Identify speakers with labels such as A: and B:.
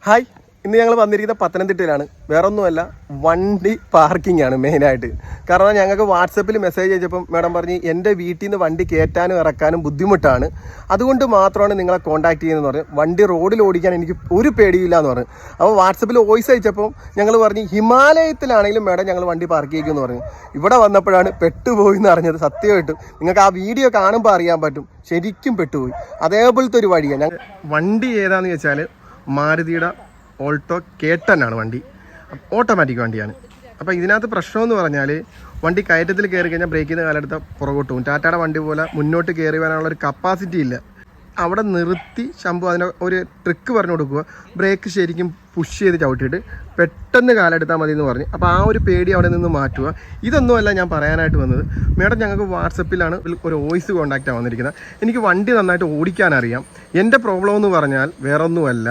A: Hi, ഇന്ന് ഞങ്ങൾ വന്നിരിക്കുന്നത് പത്തനംതിട്ടയിലാണ്. വേറൊന്നുമല്ല, വണ്ടി പാർക്കിംഗ് ആണ് മെയിനായിട്ട്. കാരണം ഞങ്ങൾക്ക് വാട്സപ്പിൽ മെസ്സേജ് അയച്ചപ്പം മാഡം പറഞ്ഞ് എൻ്റെ വീട്ടിൽ നിന്ന് വണ്ടി കയറ്റാനും ഇറക്കാനും ബുദ്ധിമുട്ടാണ്, അതുകൊണ്ട് മാത്രമാണ് നിങ്ങളെ കോൺടാക്ട് ചെയ്യുന്നതെന്ന് പറഞ്ഞു. വണ്ടി റോഡിൽ ഓടിക്കാൻ എനിക്ക് ഒരു പേടിയില്ല എന്ന് പറഞ്ഞു. അപ്പോൾ വാട്സപ്പിൽ വോയിസ് അയച്ചപ്പം ഞങ്ങൾ പറഞ്ഞ് ഹിമാലയത്തിലാണെങ്കിലും മാഡം ഞങ്ങൾ വണ്ടി പാർക്ക് ചെയ്യിക്കുമെന്ന് പറഞ്ഞു. ഇവിടെ വന്നപ്പോഴാണ് പെട്ടുപോയി എന്ന് അറിഞ്ഞത്. സത്യമായിട്ടും നിങ്ങൾക്ക് ആ വീഡിയോ കാണുമ്പോൾ അറിയാൻ പറ്റും, ശരിക്കും പെട്ടുപോയി. അതേപോലത്തെ ഒരു വഴിയാണ്. ഞങ്ങൾ വണ്ടി ഏതാണെന്ന് വെച്ചാൽ മാരുതിയുടെ ഓൾട്ടോ K10 ആണ് വണ്ടി, ഓട്ടോമാറ്റിക് വണ്ടിയാണ്. അപ്പോൾ ഇതിനകത്ത് പ്രശ്നമെന്ന് പറഞ്ഞാൽ വണ്ടി കയറ്റത്തിൽ കയറി കഴിഞ്ഞാൽ ബ്രേക്ക് ചെയ്യുന്ന കാലത്ത് പുറകോട്ട് പോകും. ടാറ്റയുടെ വണ്ടി പോലെ മുന്നോട്ട് കയറി വരാനുള്ള ഒരു കപ്പാസിറ്റി ഇല്ല. അവിടെ നിർത്തി ശംഭു അതിന് ഒരു ട്രിക്ക് പറഞ്ഞു കൊടുക്കുക, ബ്രേക്ക് ശരിക്കും പുഷ് ചെയ്ത് ചവിട്ടിയിട്ട് പെട്ടെന്ന് കാലെടുത്താൽ മതി എന്ന് പറഞ്ഞ്. അപ്പോൾ ആ ഒരു പേടി അവിടെ നിന്ന് മാറ്റുക. ഇതൊന്നുമല്ല ഞാൻ പറയാനായിട്ട് വന്നത്. മേഡം ഞങ്ങൾക്ക് വാട്സപ്പിലാണ് ഒരു വോയിസ് കോൺടാക്റ്റാണ് വന്നിരിക്കുന്നത്. എനിക്ക് വണ്ടി നന്നായിട്ട് ഓടിക്കാനറിയാം. എൻ്റെ പ്രോബ്ലം എന്ന് പറഞ്ഞാൽ വേറൊന്നുമല്ല,